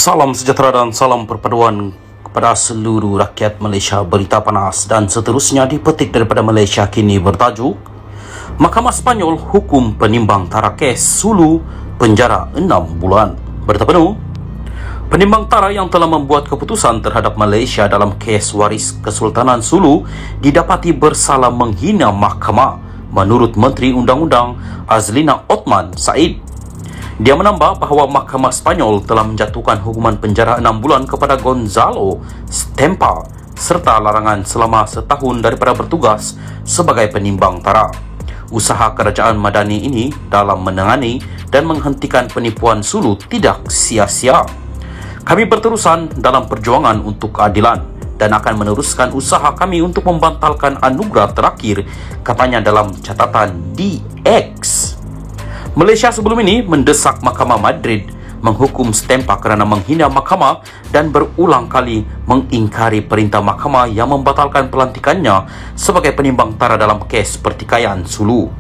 Salam sejahtera dan salam perpaduan kepada seluruh rakyat Malaysia. Berita panas dan seterusnya dipetik daripada Malaysia Kini bertajuk Mahkamah Sepanyol hukum penimbang tara kes Sulu penjara 6 bulan. Berita penuh, penimbang tara yang telah membuat keputusan terhadap Malaysia dalam kes waris Kesultanan Sulu didapati bersalah menghina mahkamah menurut Menteri Undang-Undang Azlina Othman Said. Dia menambah bahawa Mahkamah Sepanyol telah menjatuhkan hukuman penjara 6 bulan kepada Gonzalo Stempa serta larangan selama setahun daripada bertugas sebagai penimbang tara. Usaha kerajaan Madani ini dalam menangani dan menghentikan penipuan Sulu tidak sia-sia. Kami berterusan dalam perjuangan untuk keadilan dan akan meneruskan usaha kami untuk membantalkan anugerah terakhir, katanya dalam catatan DX. Malaysia sebelum ini mendesak Mahkamah Madrid menghukum Stempa kerana menghina mahkamah dan berulang kali mengingkari perintah mahkamah yang membatalkan pelantikannya sebagai penimbang tara dalam kes pertikaian Sulu.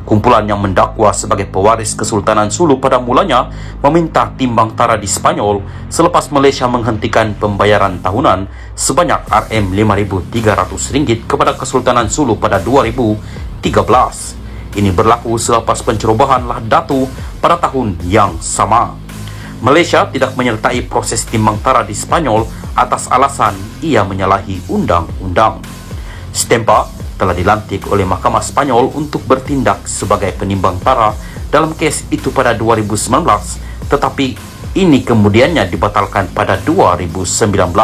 Kumpulan yang mendakwa sebagai pewaris Kesultanan Sulu pada mulanya meminta timbang tara di Sepanyol selepas Malaysia menghentikan pembayaran tahunan sebanyak RM5,300 kepada Kesultanan Sulu pada 2013. Ini berlaku selepas pencerobohan Lah Datu pada tahun yang sama. Malaysia tidak menyertai proses timbang tara di Sepanyol atas alasan ia menyalahi undang-undang. Stempa telah dilantik oleh Mahkamah Sepanyol untuk bertindak sebagai penimbang tara dalam kes itu pada 2019, tetapi ini kemudiannya dibatalkan pada 2019.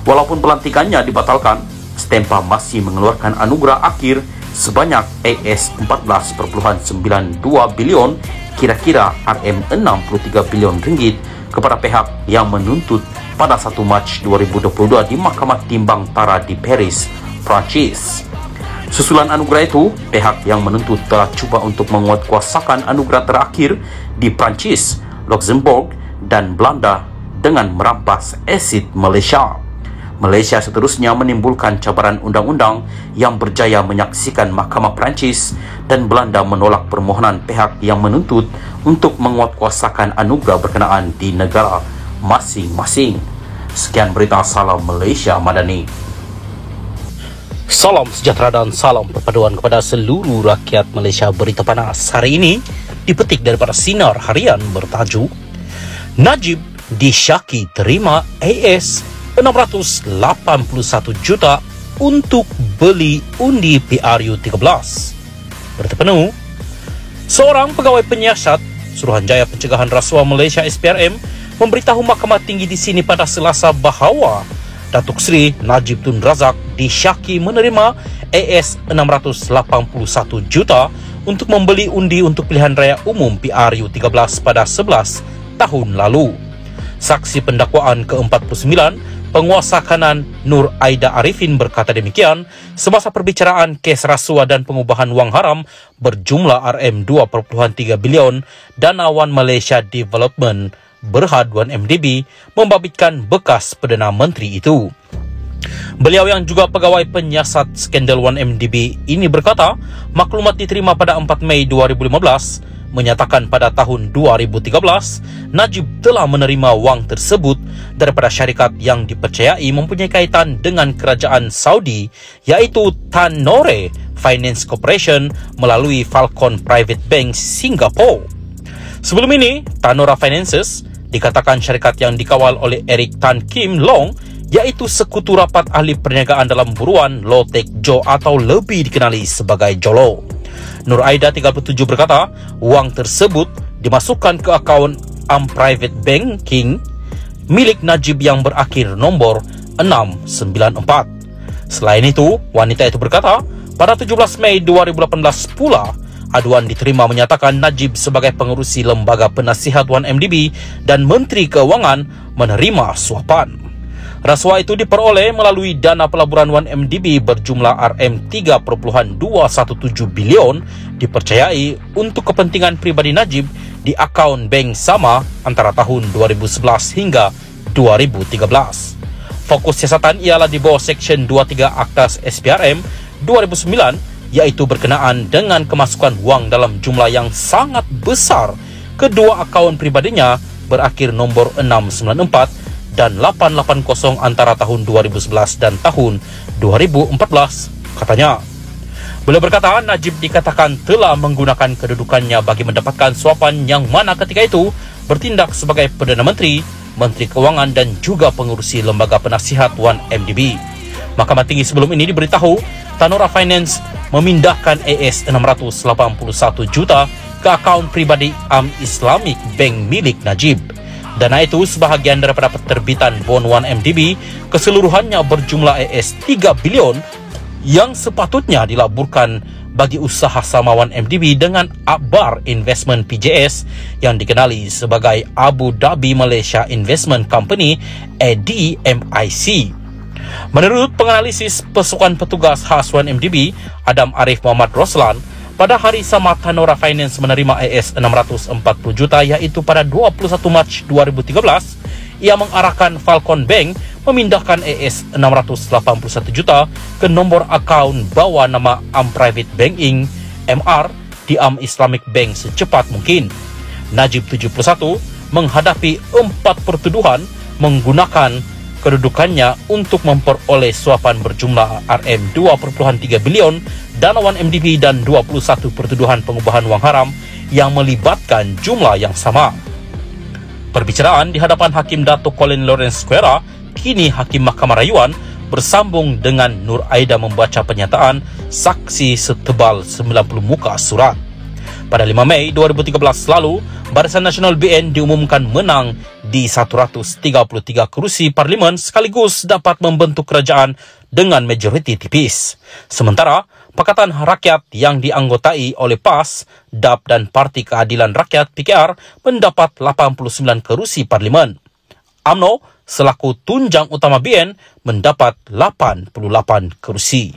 Walaupun pelantikannya dibatalkan, Stempa masih mengeluarkan anugerah akhir sebanyak AS14.92 bilion, kira-kira RM63 bilion ringgit kepada pihak yang menuntut pada 1 Mac 2022 di Mahkamah Timbang Tara di Paris, Perancis. Susulan anugerah itu, pihak yang menuntut telah cuba untuk menguatkuasakan anugerah terakhir di Perancis, Luxembourg dan Belanda dengan merampas aset Malaysia. Malaysia seterusnya menimbulkan cabaran undang-undang yang berjaya menyaksikan Mahkamah Perancis dan Belanda menolak permohonan pihak yang menuntut untuk menguatkuasakan anugerah berkenaan di negara masing-masing. Sekian berita, salam Malaysia Madani. Salam sejahtera dan salam perpaduan kepada seluruh rakyat Malaysia. Berita panas hari ini dipetik daripada Sinar Harian bertajuk Najib disyaki terima AS 681 juta untuk beli undi PRU 13. Berita penuh, seorang pegawai penyiasat Suruhanjaya Pencegahan Rasuah Malaysia SPRM memberitahu Mahkamah Tinggi di sini pada Selasa bahawa Datuk Seri Najib Tun Razak disyaki menerima AS 681 juta untuk membeli undi untuk pilihan raya umum PRU 13 pada 11 tahun lalu. Saksi pendakwaan ke-49, penguasa kanan Nur Aida Arifin berkata demikian semasa perbicaraan kes rasuah dan pengubahan wang haram berjumlah RM2.3 bilion Dana Wan Malaysia Development Berhad 1MDB membabitkan bekas Perdana Menteri itu. Beliau yang juga pegawai penyiasat skandal 1MDB ini berkata maklumat diterima pada 4 Mei 2015 menyatakan pada tahun 2013 Najib telah menerima wang tersebut daripada syarikat yang dipercayai mempunyai kaitan dengan kerajaan Saudi, iaitu Tanore Finance Corporation melalui Falcon Private Bank Singapore. Sebelum ini, Tanora Finances dikatakan syarikat yang dikawal oleh Eric Tan Kim Long, iaitu sekutu rapat ahli perniagaan dalam buruan Low Tech Jo atau lebih dikenali sebagai Jolo. Nur Aida 37 berkata, wang tersebut dimasukkan ke akaun Private Banking milik Najib yang berakhir nombor 694. Selain itu, wanita itu berkata, pada 17 Mei 2018 pula, aduan diterima menyatakan Najib sebagai pengerusi lembaga penasihat 1MDB dan Menteri Keuangan menerima suapan. Rasuah itu diperoleh melalui dana pelaburan 1MDB berjumlah RM3.217 bilion dipercayai untuk kepentingan pribadi Najib di akaun bank sama antara tahun 2011 hingga 2013. Fokus siasatan ialah di bawah Seksyen 23 Aktas SPRM 2009, iaitu berkenaan dengan kemasukan wang dalam jumlah yang sangat besar kedua akaun pribadinya berakhir nombor 694 dan 880 antara tahun 2011 dan tahun 2014, katanya. Beliau berkata, Najib dikatakan telah menggunakan kedudukannya bagi mendapatkan suapan yang mana ketika itu bertindak sebagai Perdana Menteri, Menteri Keuangan dan juga pengurusi lembaga penasihat 1MDB. Mahkamah Tinggi sebelum ini diberitahu Tanora Finance memindahkan AS 681 juta ke akaun pribadi Islamic Bank milik Najib. Dana itu sebahagian daripada penerbitan Bond 1MDB keseluruhannya berjumlah AS 3 bilion yang sepatutnya dilaburkan bagi usaha sama 1MDB dengan Akbar Investment PJS yang dikenali sebagai Abu Dhabi Malaysia Investment Company ADMIC. Menurut penganalisis pasukan petugas khas 1MDB Adam Arif Muhammad Roslan, pada hari sama Tanora Finance menerima AS 640 juta iaitu pada 21 Mac 2013, ia mengarahkan Falcon Bank memindahkan AS 681 juta ke nombor akaun bawah nama Private Banking MR di Islamic Bank secepat mungkin. Najib 71 menghadapi 4 pertuduhan menggunakan kedudukannya untuk memperoleh suapan berjumlah RM2.3 bilion dana 1MDB dan 21 pertuduhan pengubahan wang haram yang melibatkan jumlah yang sama. Perbicaraan di hadapan Hakim Dato' Colin Lawrence Square, kini Hakim Mahkamah Rayuan, bersambung dengan Nur Aida membaca pernyataan saksi setebal 90 muka surat. Pada 5 Mei 2013 lalu, Barisan Nasional BN diumumkan menang di 133 kursi parlimen sekaligus dapat membentuk kerajaan dengan majoriti tipis. Sementara, Pakatan Rakyat yang dianggotai oleh PAS, DAP dan Parti Keadilan Rakyat PKR mendapat 89 kursi parlimen. UMNO selaku tunjang utama BN mendapat 88 kursi.